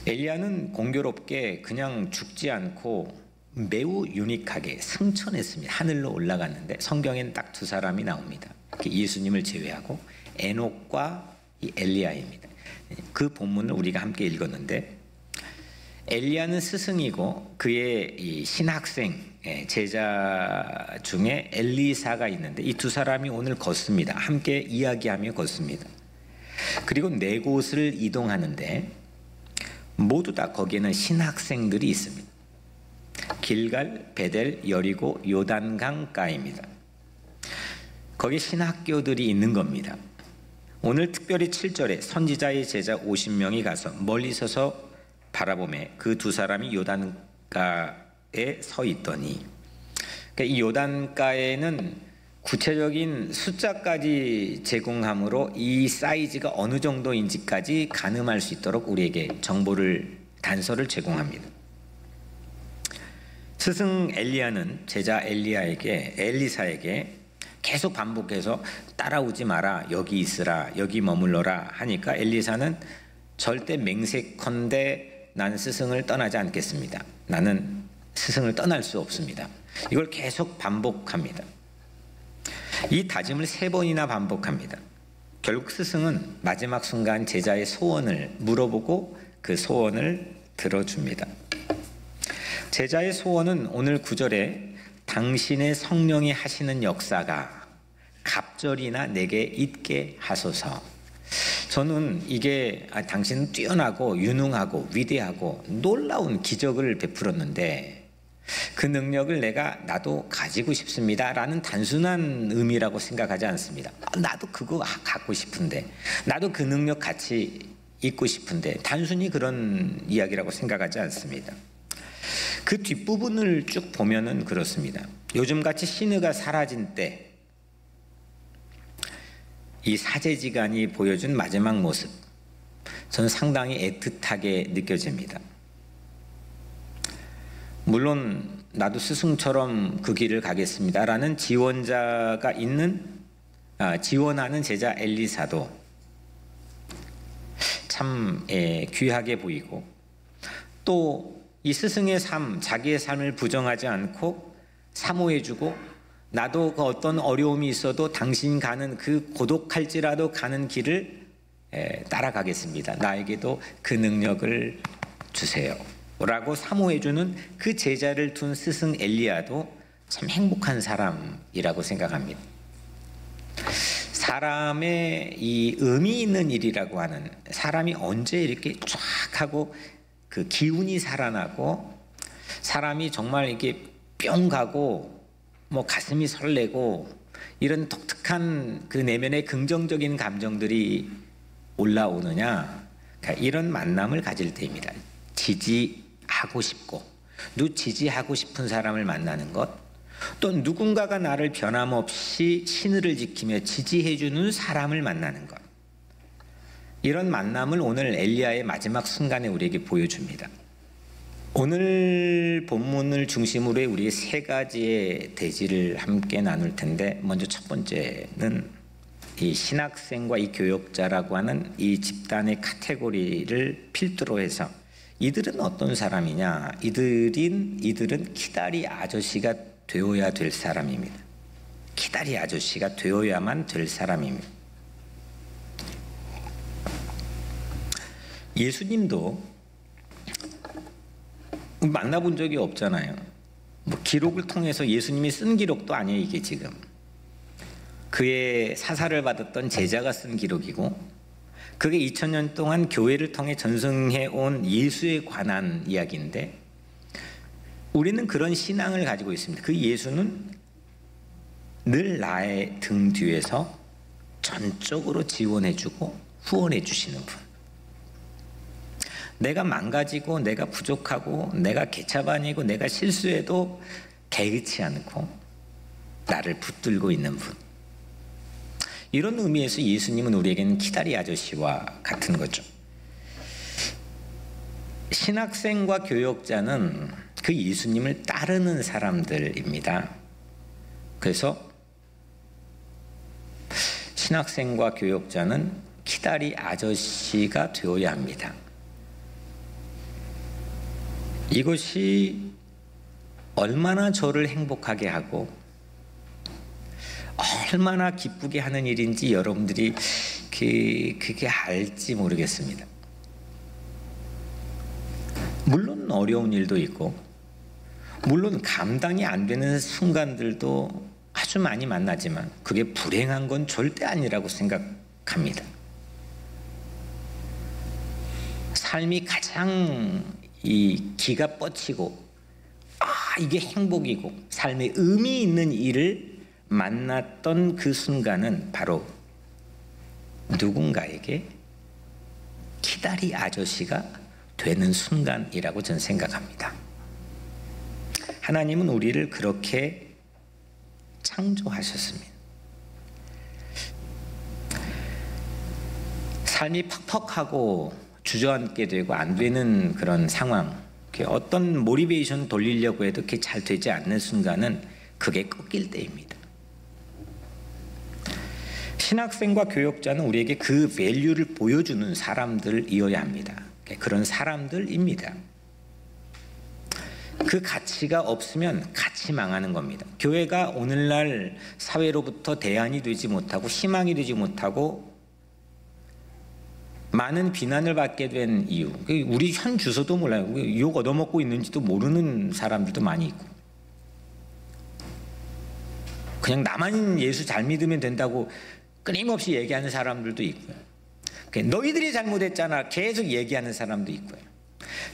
엘리야는 공교롭게 그냥 죽지 않고 매우 유니크하게 승천했습니다. 하늘로 올라갔는데 성경에는 딱 두 사람이 나옵니다. 예수님을 제외하고 에녹과 이 엘리야입니다. 그 본문을 우리가 함께 읽었는데, 엘리야는 스승이고 그의 이 신학생 제자 중에 엘리사가 있는데 이 두 사람이 오늘 걷습니다. 함께 이야기하며 걷습니다. 그리고 네 곳을 이동하는데 모두 다 거기에는 신학생들이 있습니다. 길갈, 베델, 여리고, 요단강가입니다. 거기 신학교들이 있는 겁니다. 오늘 특별히 7절에 선지자의 제자 50명이 가서 멀리 서서 바라보매 그 두 사람이 요단가에 서 있더니, 그러니까 이 요단가에는 구체적인 숫자까지 제공함으로 이 사이즈가 어느 정도인지까지 가늠할 수 있도록 우리에게 단서를 제공합니다. 스승 엘리야는 제자 엘리사에게 계속 반복해서 따라오지 마라, 여기 있으라, 여기 머물러라 하니까 엘리사는 절대 맹세컨대 나는 스승을 떠나지 않겠습니다. 나는 스승을 떠날 수 없습니다. 이걸 계속 반복합니다. 이 다짐을 3번이나 반복합니다. 결국 스승은 마지막 순간 제자의 소원을 물어보고 그 소원을 들어줍니다. 제자의 소원은 오늘 9절에 당신의 성령이 하시는 역사가 갑절이나 내게 있게 하소서. 저는 이게 당신은 뛰어나고 유능하고 위대하고 놀라운 기적을 베풀었는데 그 능력을 나도 가지고 싶습니다 라는 단순한 의미라고 생각하지 않습니다. 나도 그거 갖고 싶은데, 나도 그 능력 같이 있고 싶은데, 단순히 그런 이야기라고 생각하지 않습니다. 그 뒷부분을 쭉 보면은 그렇습니다. 요즘같이 신의가 사라진 때 이 사제지간이 보여준 마지막 모습, 저는 상당히 애틋하게 느껴집니다. 물론 나도 스승처럼 그 길을 가겠습니다 라는 지원자가 지원하는 제자 엘리사도 참 귀하게 보이고, 또 이 스승의 삶, 자기의 삶을 부정하지 않고 사모해주고, 나도 그 어떤 어려움이 있어도 당신 가는 그 고독할지라도 가는 길을 따라가겠습니다. 나에게도 그 능력을 주세요 라고 사모해주는 그 제자를 둔 스승 엘리야도 참 행복한 사람이라고 생각합니다. 사람의 이 의미 있는 일이라고 하는, 사람이 언제 이렇게 쫙 하고 그 기운이 살아나고 사람이 정말 이렇게 뿅 가고 가슴이 설레고 이런 독특한 그 내면의 긍정적인 감정들이 올라오느냐, 그러니까 이런 만남을 가질 때입니다. 지지하고 싶고, 지지하고 싶은 사람을 만나는 것, 또 누군가가 나를 변함없이 신의를 지키며 지지해주는 사람을 만나는 것, 이런 만남을 오늘 엘리야의 마지막 순간에 우리에게 보여줍니다. 오늘 본문을 중심으로 우리 3가지의 대지를 함께 나눌 텐데, 먼저 첫 번째는 이 신학생과 이 교역자라고 하는 이 집단의 카테고리를 필두로 해서 이들은 어떤 사람이냐, 이들은 키다리 아저씨가 되어야 될 사람입니다. 키다리 아저씨가 되어야만 될 사람입니다. 예수님도 만나본 적이 없잖아요. 기록을 통해서 예수님이 쓴 기록도 아니에요. 이게 지금 그의 사사를 받았던 제자가 쓴 기록이고, 그게 2000년 동안 교회를 통해 전승해온 예수에 관한 이야기인데, 우리는 그런 신앙을 가지고 있습니다. 그 예수는 늘 나의 등 뒤에서 전적으로 지원해주고 후원해주시는 분. 내가 망가지고, 내가 부족하고, 내가 개차반이고, 내가 실수해도 개의치 않고 나를 붙들고 있는 분. 이런 의미에서 예수님은 우리에게는 키다리 아저씨와 같은 거죠. 신학생과 교역자는 그 예수님을 따르는 사람들입니다. 그래서 신학생과 교역자는 키다리 아저씨가 되어야 합니다. 이것이 얼마나 저를 행복하게 하고 얼마나 기쁘게 하는 일인지 여러분들이 그게 알지 모르겠습니다. 물론 어려운 일도 있고 물론 감당이 안 되는 순간들도 아주 많이 만나지만 그게 불행한 건 절대 아니라고 생각합니다. 삶이 가장 이 기가 뻗치고 이게 행복이고 삶에 의미 있는 일을 만났던 그 순간은 바로 누군가에게 키다리 아저씨가 되는 순간이라고 저는 생각합니다. 하나님은 우리를 그렇게 창조하셨습니다. 삶이 퍽퍽하고 주저앉게 되고 안 되는 그런 상황, 어떤 모티베이션 돌리려고 해도 그게 잘 되지 않는 순간은 그게 꺾일 때입니다. 신학생과 교역자는 우리에게 그 밸류를 보여주는 사람들이어야 합니다. 그런 사람들입니다. 그 가치가 없으면 같이 망하는 겁니다. 교회가 오늘날 사회로부터 대안이 되지 못하고 희망이 되지 못하고 많은 비난을 받게 된 이유, 우리 현 주소도 몰라요. 욕 얻어먹고 있는지도 모르는 사람들도 많이 있고 그냥 나만 예수 잘 믿으면 된다고 끊임없이 얘기하는 사람들도 있고요. 너희들이 잘못했잖아 계속 얘기하는 사람도 있고요.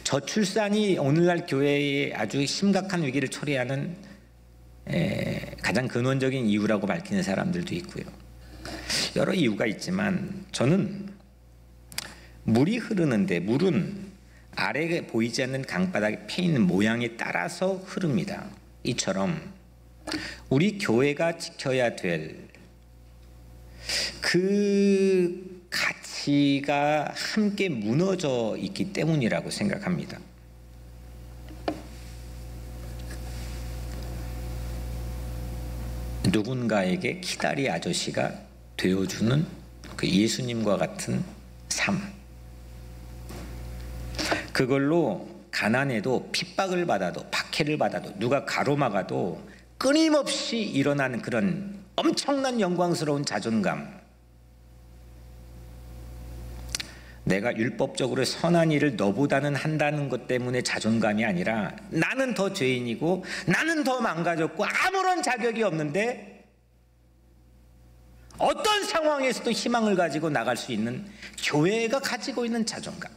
저출산이 오늘날 교회의 아주 심각한 위기를 초래하는 가장 근원적인 이유라고 밝히는 사람들도 있고요. 여러 이유가 있지만 저는 물이 흐르는데 물은 아래에 보이지 않는 강바닥에 패 있는 모양에 따라서 흐릅니다. 이처럼 우리 교회가 지켜야 될 그 가치가 함께 무너져 있기 때문이라고 생각합니다. 누군가에게 키다리 아저씨가 되어주는 그 예수님과 같은 삶, 그걸로 가난해도 핍박을 받아도 박해를 받아도 누가 가로막아도 끊임없이 일어나는 그런 엄청난 영광스러운 자존감, 내가 율법적으로 선한 일을 너보다는 한다는 것 때문에 자존감이 아니라 나는 더 죄인이고 나는 더 망가졌고 아무런 자격이 없는데 어떤 상황에서도 희망을 가지고 나갈 수 있는 교회가 가지고 있는 자존감,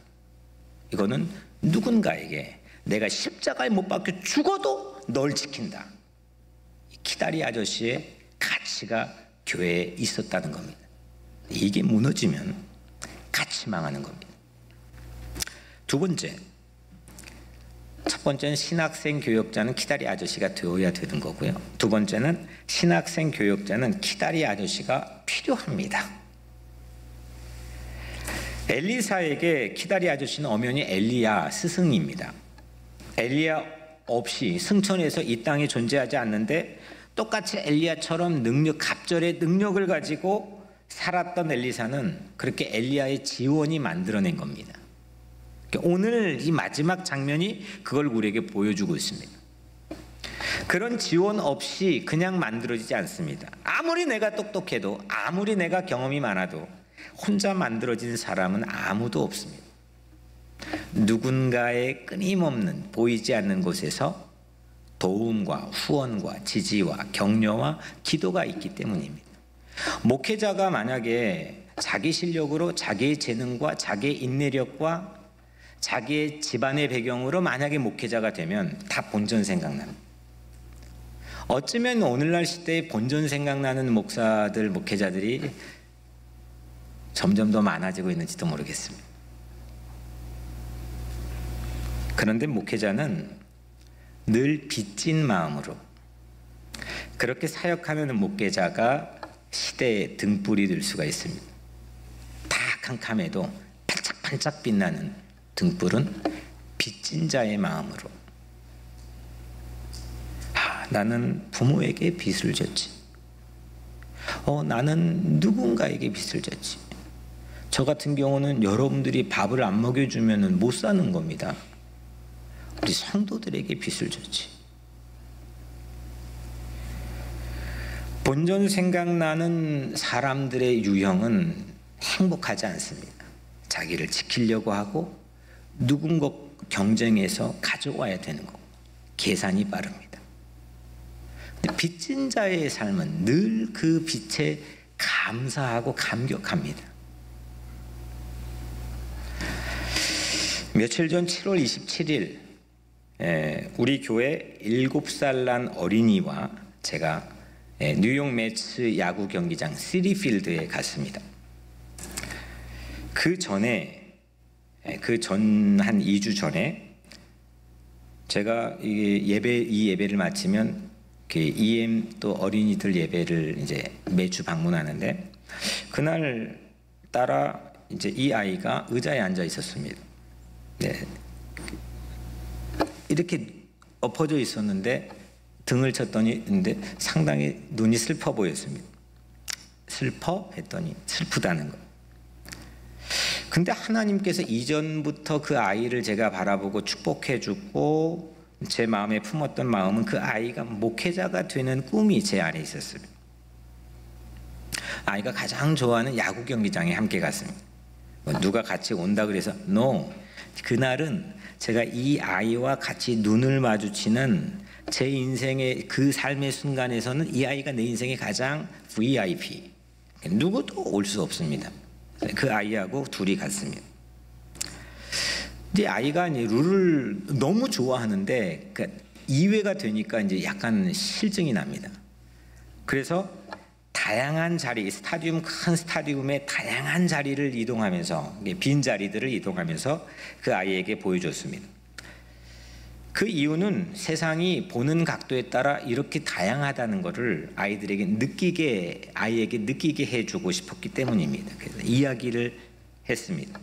이거는 누군가에게 내가 십자가에 못 박혀 죽어도 널 지킨다, 키다리 아저씨의 가치가 교회에 있었다는 겁니다. 이게 무너지면 같이 망하는 겁니다. 두 번째, 첫 번째는 신학생 교역자는 키다리 아저씨가 되어야 되는 거고요. 두 번째는 신학생 교역자는 키다리 아저씨가 필요합니다. 엘리사에게 키다리 아저씨는 엄연히 엘리야 스승입니다. 엘리야 없이 승천해서 이 땅에 존재하지 않는데 똑같이 엘리야처럼 갑절의 능력을 가지고 살았던 엘리사는 그렇게 엘리야의 지원이 만들어낸 겁니다. 오늘 이 마지막 장면이 그걸 우리에게 보여주고 있습니다. 그런 지원 없이 그냥 만들어지지 않습니다. 아무리 내가 똑똑해도 아무리 내가 경험이 많아도 혼자 만들어진 사람은 아무도 없습니다. 누군가의 끊임없는 보이지 않는 곳에서 도움과 후원과 지지와 격려와 기도가 있기 때문입니다. 목회자가 만약에 자기 실력으로 자기의 재능과 자기의 인내력과 자기의 집안의 배경으로 만약에 목회자가 되면 다 본전 생각납니다. 어쩌면 오늘날 시대에 본전 생각나는 목사들, 목회자들이 점점 더 많아지고 있는지도 모르겠습니다. 그런데 목회자는 늘 빚진 마음으로 그렇게 사역하는 목회자가 시대의 등불이 될 수가 있습니다. 다 캄캄해도 반짝반짝 빛나는 등불은 빚진 자의 마음으로, 나는 부모에게 빚을 졌지, 나는 누군가에게 빚을 졌지, 저 같은 경우는 여러분들이 밥을 안 먹여주면 못 사는 겁니다. 우리 성도들에게 빚을 졌지. 본전 생각나는 사람들의 유형은 행복하지 않습니다. 자기를 지키려고 하고 누군가 경쟁해서 가져와야 되는 거. 계산이 빠릅니다. 근데 빚진 자의 삶은 늘 그 빚에 감사하고 감격합니다. 며칠 전 7월 27일 우리 교회 7살 난 어린이와 제가 뉴욕 매츠 야구 경기장 시리필드에 갔습니다. 그 전 한 2주 전에 제가 이 예배를 마치면 EM 또 어린이들 예배를 이제 매주 방문하는데, 그날 따라 이제 이 아이가 의자에 앉아 있었습니다. 네. 이렇게 엎어져 있었는데 등을 쳤더니 근데 상당히 눈이 슬퍼 보였습니다. 슬퍼? 했더니 슬프다는 거. 근데 하나님께서 이전부터 그 아이를 제가 바라보고 축복해 주고 제 마음에 품었던 마음은 그 아이가 목회자가 되는 꿈이 제 안에 있었습니다. 아이가 가장 좋아하는 야구 경기장에 함께 갔습니다. 누가 같이 온다 그래서 no. 그날은 제가 이 아이와 같이 눈을 마주치는 제 인생의 그 삶의 순간에서는 이 아이가 내 인생의 가장 VIP. 누구도 올 수 없습니다. 그 아이하고 둘이 갔습니다. 근데 아이가 이제 룰을 너무 좋아하는데 그러니까 2회가 되니까 이제 약간 실증이 납니다. 그래서 다양한 자리, 큰 스타디움의 다양한 자리를 이동하면서 빈 자리들을 이동하면서 그 아이에게 보여줬습니다. 그 이유는 세상이 보는 각도에 따라 이렇게 다양하다는 것을 아이에게 느끼게 해주고 싶었기 때문입니다. 그래서 이야기를 했습니다.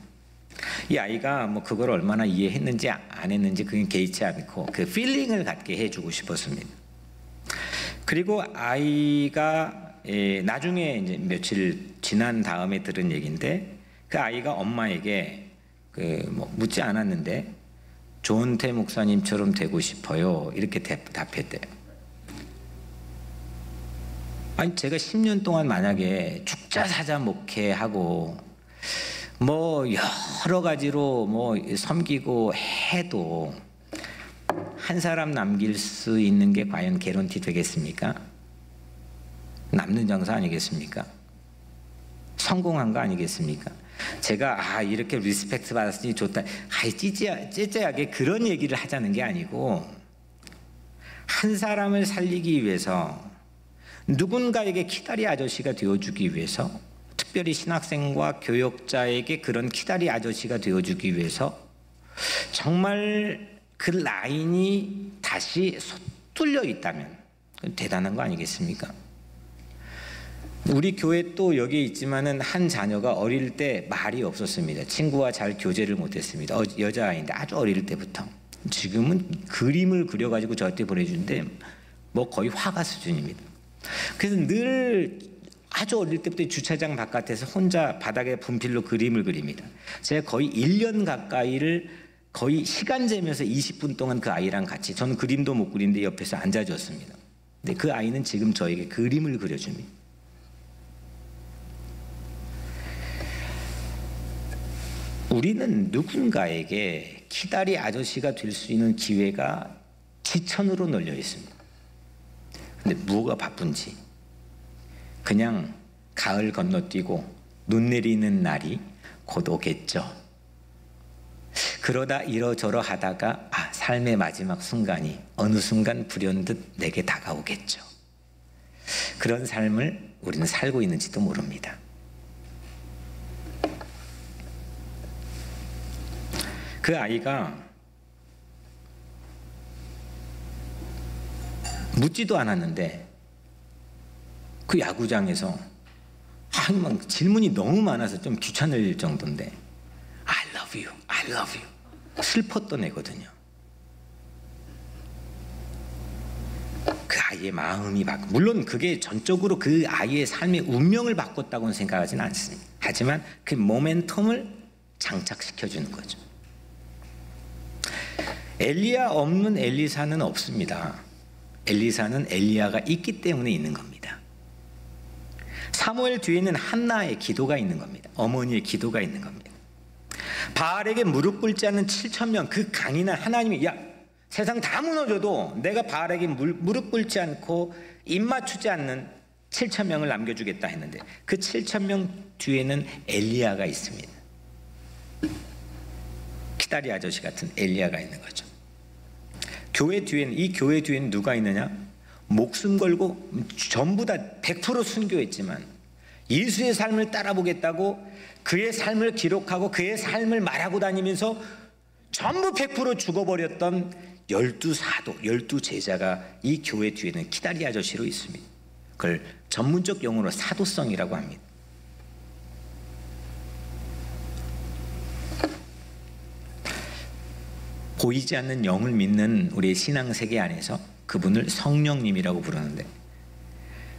이 아이가 뭐 그걸 얼마나 이해했는지 안 했는지 그게 개의치 않고 그 필링을 갖게 해주고 싶었습니다. 그리고 아이가 나중에 이제 며칠 지난 다음에 들은 얘기인데, 그 아이가 엄마에게 뭐 묻지 않았는데 조은태 목사님처럼 되고 싶어요 이렇게 답했대요. 아니 제가 10년 동안 만약에 축자사자 목회하고 뭐 여러 가지로 뭐 섬기고 해도 한 사람 남길 수 있는 게 과연 개런티 되겠습니까? 남는 장사 아니겠습니까? 성공한 거 아니겠습니까? 제가 이렇게 리스펙트 받았으니 좋다, 찌찌하게 그런 얘기를 하자는 게 아니고, 한 사람을 살리기 위해서 누군가에게 키다리 아저씨가 되어주기 위해서, 특별히 신학생과 교역자에게 그런 키다리 아저씨가 되어주기 위해서 정말 그 라인이 다시 뚫려 있다면 대단한 거 아니겠습니까? 우리 교회 또 여기에 있지만은 한 자녀가 어릴 때 말이 없었습니다. 친구와 잘 교제를 못했습니다. 여자아이인데 아주 어릴 때부터. 지금은 그림을 그려가지고 저한테 보내주는데 뭐 거의 화가 수준입니다. 그래서 늘 아주 어릴 때부터 주차장 바깥에서 혼자 바닥에 분필로 그림을 그립니다. 제가 거의 1년 가까이를 거의 시간 재면서 20분 동안 그 아이랑 같이, 저는 그림도 못 그리는데 옆에서 앉아줬습니다. 근데 그 아이는 지금 저에게 그림을 그려줍니다. 우리는 누군가에게 키다리 아저씨가 될 수 있는 기회가 지천으로 널려 있습니다. 근데 뭐가 바쁜지 그냥 가을 건너뛰고 눈 내리는 날이 곧 오겠죠. 그러다 이러저러 하다가 삶의 마지막 순간이 어느 순간 불현듯 내게 다가오겠죠. 그런 삶을 우리는 살고 있는지도 모릅니다. 그 아이가 묻지도 않았는데 그 야구장에서 막 질문이 너무 많아서 좀 귀찮을 정도인데 I love you, I love you 슬펐던 애거든요. 그 아이의 마음이 바뀌고, 물론 그게 전적으로 그 아이의 삶의 운명을 바꿨다고는 생각하지는 않습니다. 하지만 그 모멘텀을 장착시켜주는 거죠. 엘리야 없는 엘리사는 없습니다. 엘리사는 엘리야가 있기 때문에 있는 겁니다. 사무엘 뒤에는 한나의 기도가 있는 겁니다. 어머니의 기도가 있는 겁니다. 바알에게 무릎 꿇지 않는 7,000명, 그 강인한 하나님이 야 세상 다 무너져도 내가 바알에게 무릎 꿇지 않고 입 맞추지 않는 7,000명을 남겨주겠다 했는데 그 7,000명 뒤에는 엘리야가 있습니다. 키다리 아저씨 같은 엘리야가 있는 거죠. 이 교회 뒤에는 누가 있느냐? 목숨 걸고 전부 다 100% 순교했지만 예수의 삶을 따라보겠다고 그의 삶을 기록하고 그의 삶을 말하고 다니면서 전부 100% 죽어버렸던 12사도, 12제자가 이 교회 뒤에는 키다리 아저씨로 있습니다. 그걸 전문적 용어로 사도성이라고 합니다. 보이지 않는 영을 믿는 우리의 신앙세계 안에서 그분을 성령님이라고 부르는데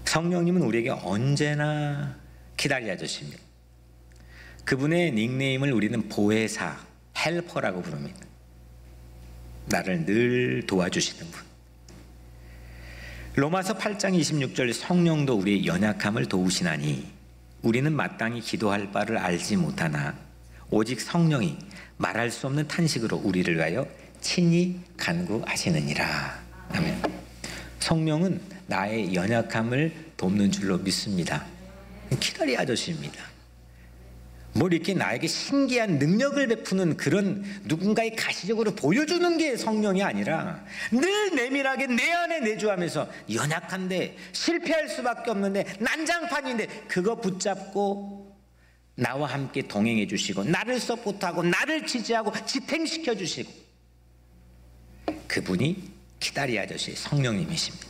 성령님은 우리에게 언제나 키다리 아저씨입니다. 그분의 닉네임을 우리는 보혜사, 헬퍼라고 부릅니다. 나를 늘 도와주시는 분. 로마서 8장 26절 성령도 우리의 연약함을 도우시나니 우리는 마땅히 기도할 바를 알지 못하나 오직 성령이 말할 수 없는 탄식으로 우리를 위하여 친히 간구하시느니라. 아멘. 성령은 나의 연약함을 돕는 줄로 믿습니다. 키다리 아저씨입니다. 뭐 이렇게 나에게 신기한 능력을 베푸는 그런 누군가의 가시적으로 보여주는 게 성령이 아니라 늘 내밀하게 내 안에 내주하면서 연약한데 실패할 수밖에 없는데 난장판인데 그거 붙잡고 나와 함께 동행해 주시고 나를 서포트하고 나를 지지하고 지탱시켜 주시고 그분이 키다리 아저씨 성령님이십니다.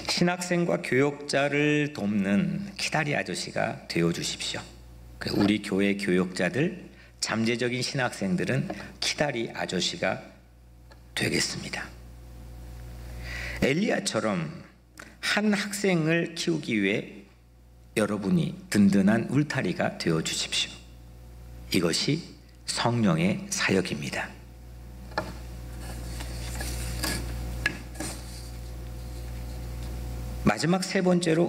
신학생과 교역자를 돕는 키다리 아저씨가 되어 주십시오. 우리 교회 교역자들, 잠재적인 신학생들은 키다리 아저씨가 되겠습니다. 엘리야처럼 한 학생을 키우기 위해 여러분이 든든한 울타리가 되어 주십시오. 이것이 성령의 사역입니다. 마지막 세 번째로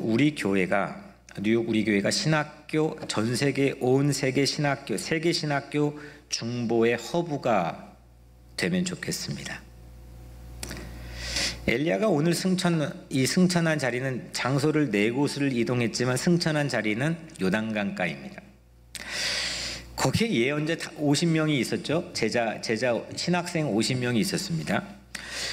뉴욕 우리 교회가 신학교, 전 세계 온 세계 신학교, 세계 신학교 중보의 허브가 되면 좋겠습니다. 엘리야가 오늘 이 승천한 자리는 장소를 4곳을 이동했지만 승천한 자리는 요단강가입니다. 거기에 예언자 50명이 있었죠. 제자 신학생 50명이 있었습니다.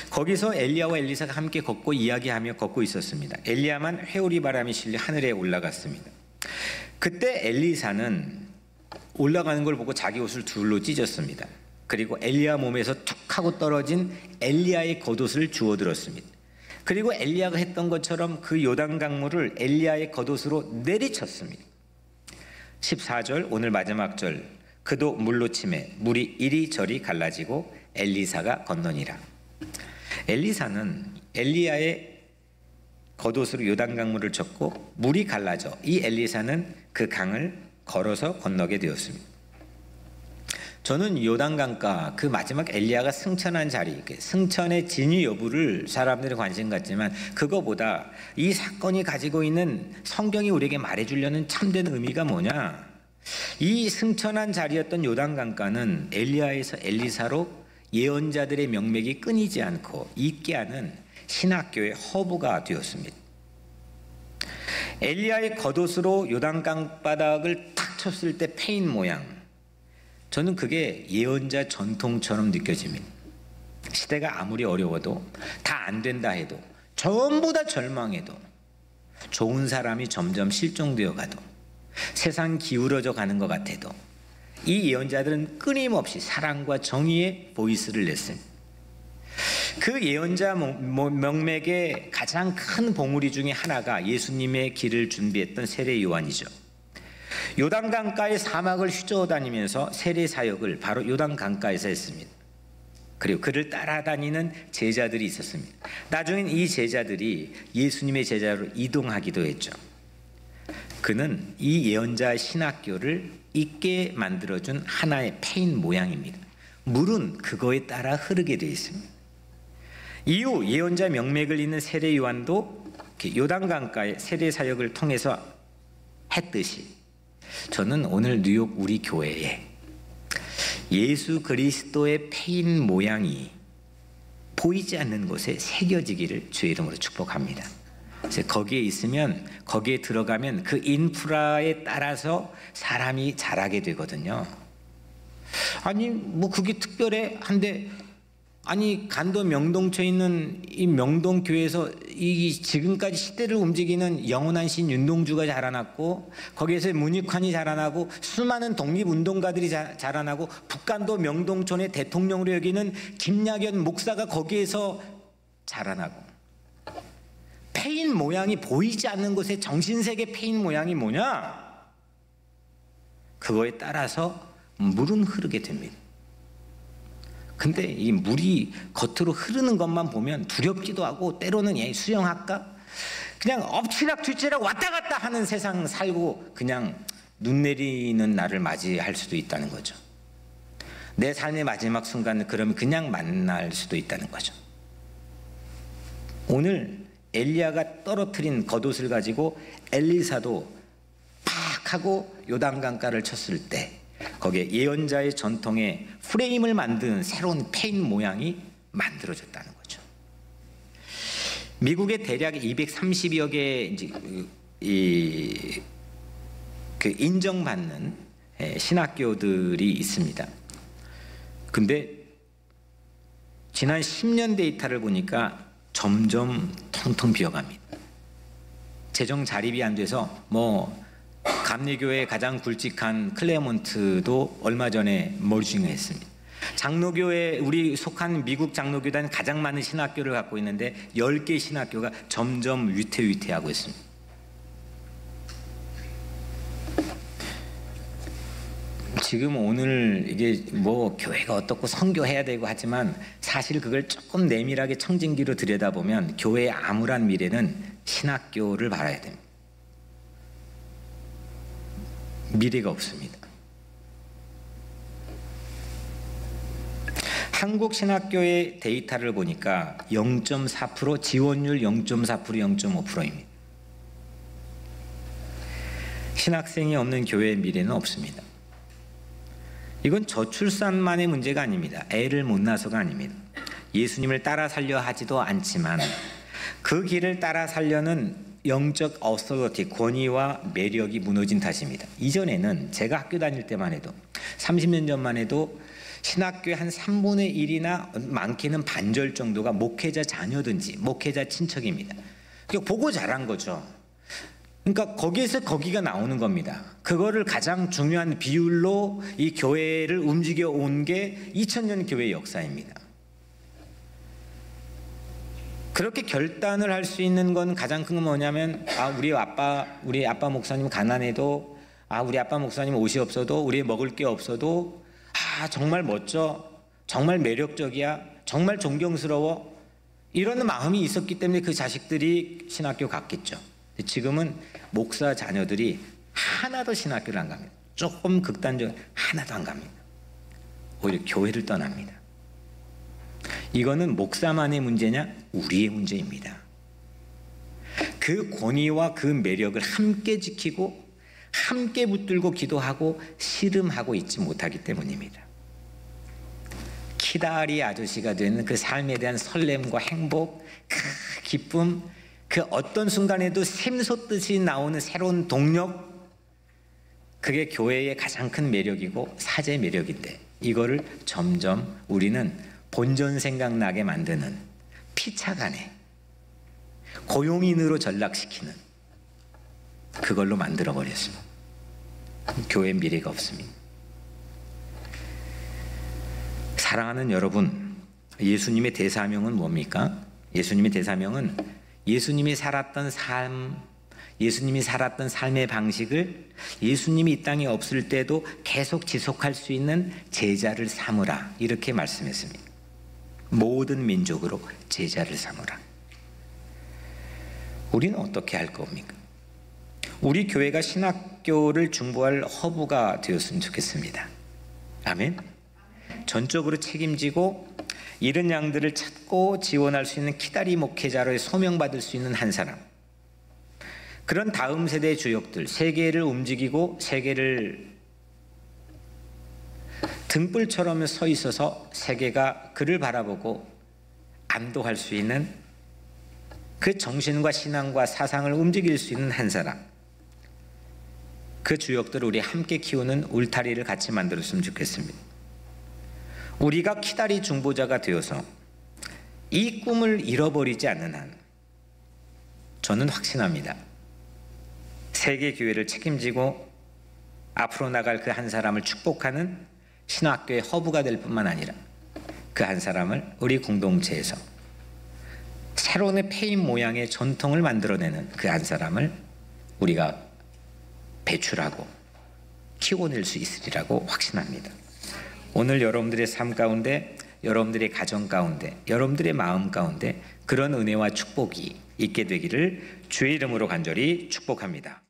거기서 엘리야와 엘리사가 함께 걷고 이야기하며 걷고 있었습니다. 엘리야만 회오리 바람이 실려 하늘에 올라갔습니다. 그때 엘리사는 올라가는 걸 보고 자기 옷을 둘로 찢었습니다. 그리고 엘리야 몸에서 툭 하고 떨어진 엘리야의 겉옷을 주워 들었습니다. 그리고 엘리야가 했던 것처럼 그 요단 강물을 엘리야의 겉옷으로 내리쳤습니다. 14절 오늘 마지막 절 그도 물로 치매 물이 이리저리 갈라지고 엘리사가 건너니라. 엘리사는 엘리야의 겉옷으로 요단 강물을 쳤고 물이 갈라져 이 엘리사는 그 강을 걸어서 건너게 되었습니다. 저는 요단강가 그 마지막 엘리야가 승천한 자리, 승천의 진위 여부를 사람들이 관심 갖지만 그거보다 이 사건이 가지고 있는 성경이 우리에게 말해주려는 참된 의미가 뭐냐? 이 승천한 자리였던 요단강가는 엘리야에서 엘리사로 예언자들의 명맥이 끊이지 않고 있게 하는 신학교의 허브가 되었습니다. 엘리야의 겉옷으로 요단강 바닥을 탁 쳤을 때 패인 모양, 저는 그게 예언자 전통처럼 느껴집니다. 시대가 아무리 어려워도 다 안 된다 해도 전부 다 절망해도 좋은 사람이 점점 실종되어 가도 세상 기울어져 가는 것 같아도 이 예언자들은 끊임없이 사랑과 정의의 보이스를 냈습니다. 그 예언자 명맥의 가장 큰 봉우리 중에 하나가 예수님의 길을 준비했던 세례 요한이죠. 요단강가의 사막을 휘저어 다니면서 세례 사역을 바로 요단강가에서 했습니다. 그리고 그를 따라다니는 제자들이 있었습니다. 나중엔 이 제자들이 예수님의 제자로 이동하기도 했죠. 그는 이 예언자 신학교를 있게 만들어준 하나의 패인 모양입니다. 물은 그거에 따라 흐르게 되어 있습니다. 이후 예언자 명맥을 잇는 세례 요한도 요단강가의 세례 사역을 통해서 했듯이, 저는 오늘 뉴욕 우리 교회에 예수 그리스도의 패인 모양이 보이지 않는 곳에 새겨지기를 주의 이름으로 축복합니다. 그래서 거기에 있으면, 거기에 들어가면 그 인프라에 따라서 사람이 자라게 되거든요. 아니 뭐 그게 특별해 한데, 아니 간도 명동초에 있는 이 명동교회에서 이 지금까지 시대를 움직이는 영원한 신 윤동주가 자라났고, 거기에서 문익환이 자라나고, 수많은 독립운동가들이 자라나고, 북간도 명동촌의 대통령으로 여기는 김약연 목사가 거기에서 자라나고, 패인 모양이 보이지 않는 곳에 정신세계 패인 모양이 뭐냐? 그거에 따라서 물은 흐르게 됩니다. 근데 이 물이 겉으로 흐르는 것만 보면 두렵기도 하고, 때로는 수영할까? 그냥 엎치락 뒤치락 왔다 갔다 하는 세상 살고 그냥 눈 내리는 날을 맞이할 수도 있다는 거죠. 내 삶의 마지막 순간을 그러면 그냥 만날 수도 있다는 거죠. 오늘 엘리야가 떨어뜨린 겉옷을 가지고 엘리사도 팍 하고 요단강가를 쳤을 때, 거기에 예언자의 전통의 프레임을 만드는 새로운 패인 모양이 만들어졌다는 거죠. 미국에 대략 230여 개의 그 인정받는 신학교들이 있습니다. 근데 지난 10년 데이터를 보니까 점점 텅텅 비어갑니다. 재정 자립이 안 돼서 감리교회 가장 굵직한 클레어몬트도 얼마 전에 머징했습니다. 장로교회, 우리 속한 미국 장로교단 가장 많은 신학교를 갖고 있는데 10개 신학교가 점점 위태위태하고 있습니다. 지금 오늘 이게 교회가 어떻고 선교해야 되고 하지만, 사실 그걸 조금 내밀하게 청진기로 들여다보면 교회의 암울한 미래는 신학교를 바라야 됩니다. 미래가 없습니다. 한국 신학교의 데이터를 보니까 0.4%, 지원율 0.4%, 0.5%입니다. 신학생이 없는 교회의 미래는 없습니다. 이건 저출산만의 문제가 아닙니다. 애를 못 낳아서가 아닙니다. 예수님을 따라 살려 하지도 않지만 그 길을 따라 살려는 영적 어서리티, 권위와 매력이 무너진 탓입니다. 이전에는 제가 학교 다닐 때만 해도, 30년 전만 해도 신학교의 한 3분의 1이나 많게는 반절 정도가 목회자 자녀든지 목회자 친척입니다. 보고 자란 거죠. 그러니까 거기에서 거기가 나오는 겁니다. 그거를 가장 중요한 비율로 이 교회를 움직여 온 게 2000년 교회의 역사입니다. 그렇게 결단을 할 수 있는 건 가장 큰 건 뭐냐면, 우리 아빠 목사님 가난해도, 우리 아빠 목사님 옷이 없어도, 우리 먹을 게 없어도, 정말 멋져, 정말 매력적이야, 정말 존경스러워, 이런 마음이 있었기 때문에 그 자식들이 신학교 갔겠죠. 지금은 목사 자녀들이 하나도 신학교를 안 갑니다. 조금 극단적으로 하나도 안 갑니다. 오히려 교회를 떠납니다. 이거는 목사만의 문제냐? 우리의 문제입니다. 그 권위와 그 매력을 함께 지키고 함께 붙들고 기도하고 씨름하고 있지 못하기 때문입니다. 키다리 아저씨가 되는 그 삶에 대한 설렘과 행복, 그 기쁨, 그 어떤 순간에도 샘솟듯이 나오는 새로운 동력, 그게 교회의 가장 큰 매력이고 사제 매력인데, 이거를 점점 우리는 본전 생각나게 만드는, 피차간에 고용인으로 전락시키는 그걸로 만들어버렸습니다. 교회 미래가 없습니다. 사랑하는 여러분, 예수님의 대사명은 뭡니까? 예수님의 대사명은 예수님이 살았던 삶, 예수님이 살았던 삶의 방식을 예수님이 이 땅에 없을 때도 계속 지속할 수 있는 제자를 삼으라, 이렇게 말씀했습니다. 모든 민족으로 제자를 삼으라. 우리는 어떻게 할 겁니까? 우리 교회가 신학교를 중보할 허브가 되었으면 좋겠습니다. 아멘. 전적으로 책임지고 잃은 양들을 찾고 지원할 수 있는 키다리 목회자로 소명받을 수 있는 한 사람. 그런 다음 세대의 주역들, 세계를 움직이고 세계를 등불처럼 서 있어서 세계가 그를 바라보고 안도할 수 있는 그 정신과 신앙과 사상을 움직일 수 있는 한 사람. 그 주역들을 우리 함께 키우는 울타리를 같이 만들었으면 좋겠습니다. 우리가 키다리 중보자가 되어서 이 꿈을 잃어버리지 않는 한 저는 확신합니다. 세계 교회를 책임지고 앞으로 나갈 그 한 사람을 축복하는 신학교의 허브가 될 뿐만 아니라 그 한 사람을 우리 공동체에서 새로운 페인 모양의 전통을 만들어내는 그 한 사람을 우리가 배출하고 키워낼 수 있으리라고 확신합니다. 오늘 여러분들의 삶 가운데, 여러분들의 가정 가운데, 여러분들의 마음 가운데 그런 은혜와 축복이 있게 되기를 주의 이름으로 간절히 축복합니다.